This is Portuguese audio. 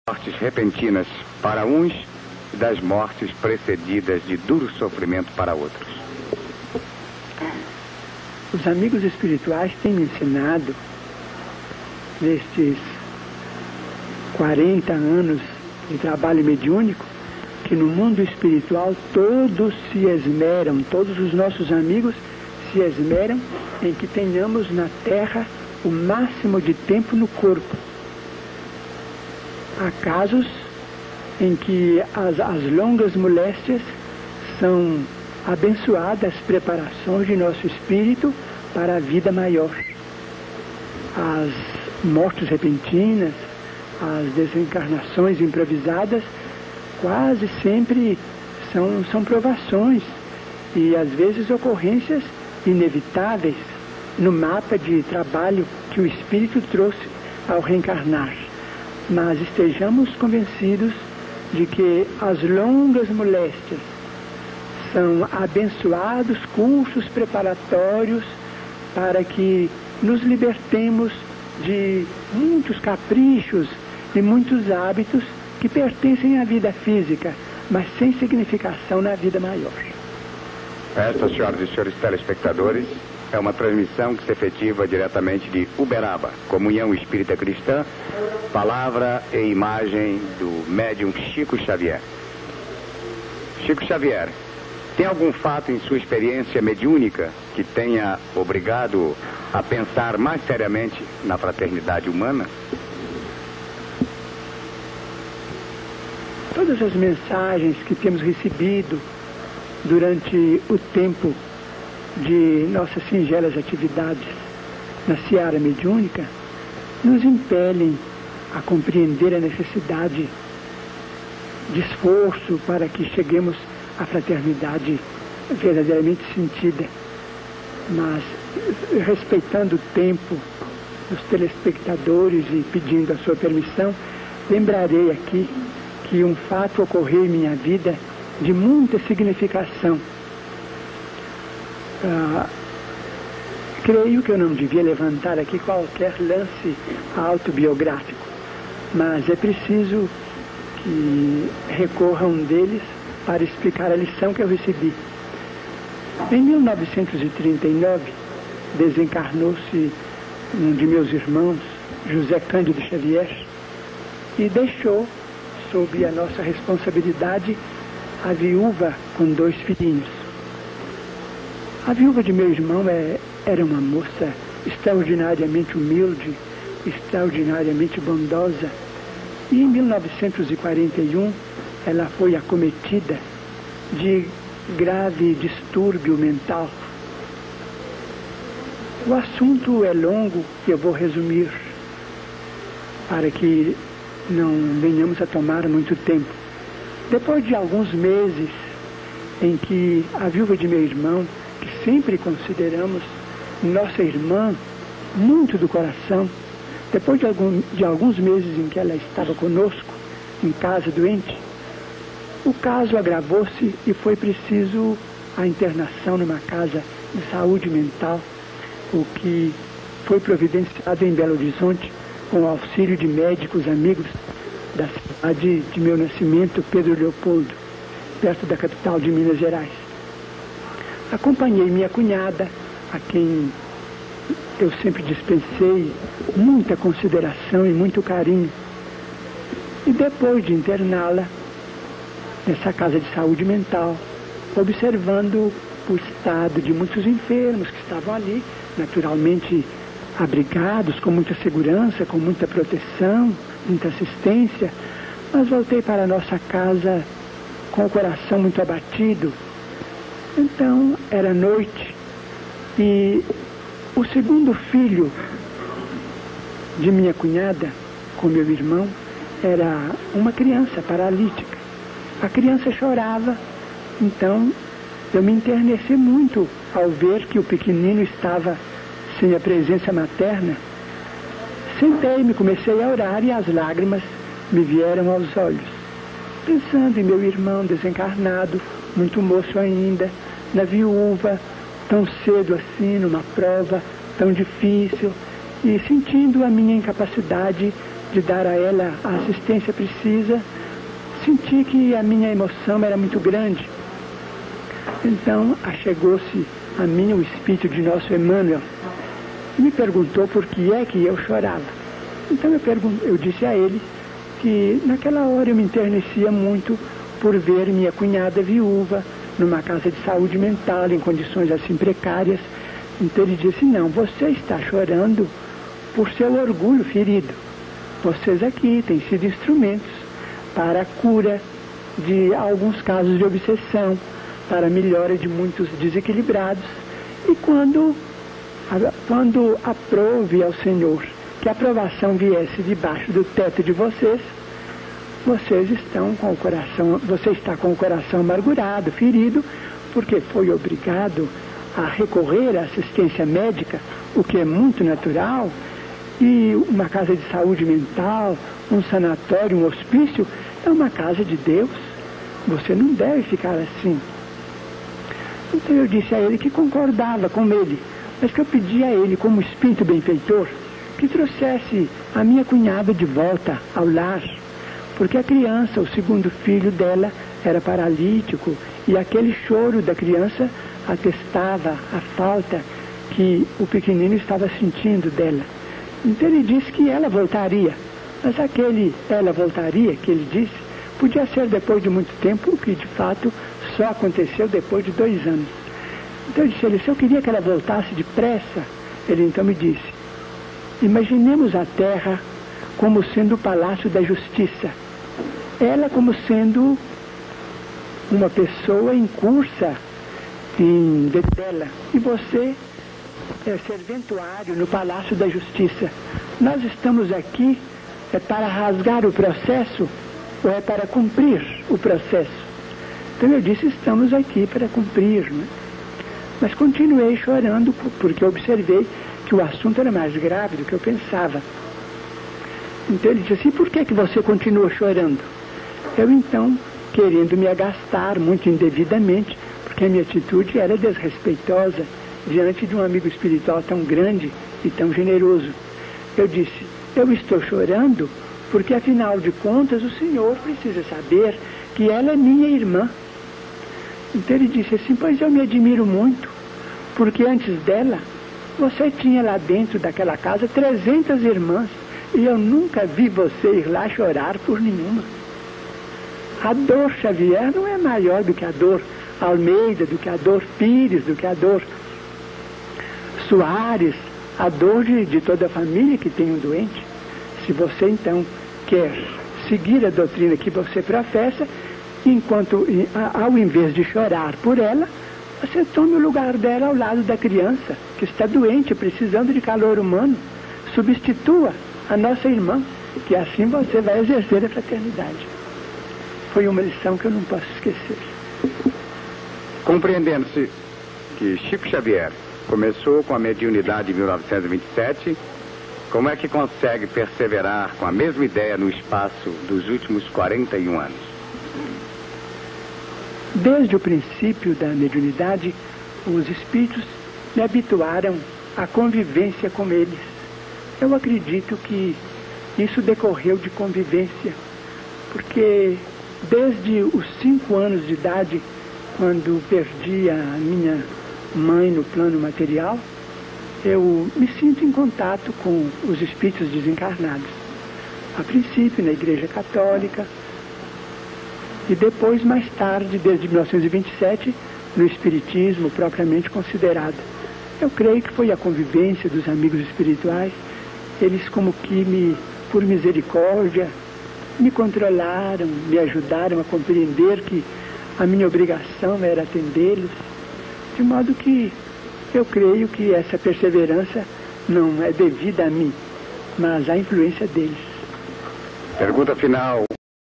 mortes repentinas para uns e das mortes precedidas de duro sofrimento para outros. Os amigos espirituais têm me ensinado, nestes 40 anos de trabalho mediúnico, que no mundo espiritual todos se esmeram, todos os nossos amigos se esmeram em que tenhamos na Terra o máximo de tempo no corpo. Há casos em que as longas moléstias são abençoadas preparações de nosso espírito para a vida maior. As mortes repentinas, as desencarnações improvisadas, quase sempre são provações e às vezes ocorrências inevitáveis no mapa de trabalho que o espírito trouxe ao reencarnar. Mas estejamos convencidos de que as longas moléstias são abençoados cursos preparatórios para que nos libertemos de muitos caprichos e muitos hábitos que pertencem à vida física, mas sem significação na vida maior. Esta, senhoras e senhores telespectadores, é uma transmissão que se efetiva diretamente de Uberaba, Comunhão Espírita Cristã, palavra e imagem do médium Chico Xavier. Chico Xavier, tem algum fato em sua experiência mediúnica que tenha obrigado a pensar mais seriamente na fraternidade humana? Todas as mensagens que temos recebido durante o tempo de nossas singelas atividades na seara mediúnica nos impelem a compreender a necessidade de esforço para que cheguemos à fraternidade verdadeiramente sentida. Mas, respeitando o tempo dos telespectadores e pedindo a sua permissão, lembrarei aqui que um fato ocorreu em minha vida de muita significação. Creio que eu não devia levantar aqui qualquer lance autobiográfico, mas é preciso que recorra um deles para explicar a lição que eu recebi. Em 1939, desencarnou-se um de meus irmãos, José Cândido Xavier, e deixou, sob a nossa responsabilidade, a viúva com 2 filhinhos. A viúva de meu irmão era uma moça extraordinariamente humilde, extraordinariamente bondosa, e em 1941 ela foi acometida de grave distúrbio mental. O assunto é longo e eu vou resumir para que não venhamos a tomar muito tempo. Depois de alguns meses em que a viúva de meu irmão, que sempre consideramos nossa irmã, muito do coração, depois de alguns meses em que ela estava conosco, em casa doente, o caso agravou-se e foi preciso a internação numa casa de saúde mental, o que foi providenciado em Belo Horizonte com o auxílio de médicos amigos da cidade de meu nascimento, Pedro Leopoldo, perto da capital de Minas Gerais. Acompanhei minha cunhada, a quem eu sempre dispensei muita consideração e muito carinho. E depois de interná-la nessa casa de saúde mental, observando o estado de muitos enfermos que estavam ali, naturalmente abrigados, com muita segurança, com muita proteção, muita assistência, mas voltei para a nossa casa com o coração muito abatido. Então, era noite e o segundo filho de minha cunhada, com meu irmão, era uma criança paralítica. A criança chorava, então eu me interneci muito ao ver que o pequenino estava sem a presença materna. Sentei-me, comecei a orar e as lágrimas me vieram aos olhos, pensando em meu irmão desencarnado, muito moço ainda, na viúva, tão cedo assim, numa prova tão difícil, e sentindo a minha incapacidade de dar a ela a assistência precisa, senti que a minha emoção era muito grande. Então, achegou-se a mim o espírito de nosso Emmanuel e me perguntou por que é que eu chorava. Então eu disse a ele que naquela hora eu me enternecia muito por ver minha cunhada viúva numa casa de saúde mental, em condições assim precárias. Então ele disse: não, você está chorando por seu orgulho ferido. Vocês aqui têm sido instrumentos para a cura de alguns casos de obsessão, para a melhora de muitos desequilibrados. E quando aprove ao Senhor que a aprovação viesse debaixo do teto de vocês, você está com o coração amargurado, ferido, porque foi obrigado a recorrer à assistência médica, o que é muito natural, e uma casa de saúde mental, um sanatório, um hospício, é uma casa de Deus. Você não deve ficar assim. Então eu disse a ele que concordava com ele, mas que eu pedia a ele, como espírito benfeitor, que trouxesse a minha cunhada de volta ao lar, porque a criança, o segundo filho dela, era paralítico, e aquele choro da criança atestava a falta que o pequenino estava sentindo dela. Então ele disse que ela voltaria, mas aquele ela voltaria que ele disse podia ser depois de muito tempo, o que de fato só aconteceu depois de 2 anos. Então eu disse a ele: se eu queria que ela voltasse depressa, ele então me disse: imaginemos a terra como sendo o palácio da justiça, ela como sendo uma pessoa em cursa em detela, e você é serventuário no palácio da justiça. Nós estamos aqui para rasgar o processo ou é para cumprir o processo? Então eu disse: estamos aqui para cumprir, né? Mas continuei chorando porque observei que o assunto era mais grave do que eu pensava. Então ele disse assim: por que você continua chorando? Eu então, querendo me agastar muito indevidamente, porque a minha atitude era desrespeitosa diante de um amigo espiritual tão grande e tão generoso, eu disse: eu estou chorando porque afinal de contas o senhor precisa saber que ela é minha irmã. Então ele disse assim: pois eu me admiro muito, porque antes dela você tinha lá dentro daquela casa 300 irmãs e eu nunca vi você ir lá chorar por nenhuma. A dor Xavier não é maior do que a dor Almeida, do que a dor Pires, do que a dor Soares, a dor de toda a família que tem um doente. Se você então quer seguir a doutrina que você professa, enquanto ao invés de chorar por ela, você tome o lugar dela ao lado da criança que está doente, precisando de calor humano. Substitua a nossa irmã, que assim você vai exercer a fraternidade. Foi uma lição que eu não posso esquecer. Compreendendo-se que Chico Xavier começou com a mediunidade em 1927, como é que consegue perseverar com a mesma ideia no espaço dos últimos 41 anos? Desde o princípio da mediunidade, os espíritos me habituaram à convivência com eles. Eu acredito que isso decorreu de convivência, porque desde os 5 anos de idade, quando perdi a minha mãe no plano material, eu me sinto em contato com os espíritos desencarnados. A princípio na Igreja Católica e depois, mais tarde, desde 1927, no Espiritismo propriamente considerado. Eu creio que foi a convivência dos amigos espirituais, eles como que por misericórdia, me controlaram, me ajudaram a compreender que a minha obrigação era atendê-los, de modo que eu creio que essa perseverança não é devida a mim, mas à influência deles. Pergunta final.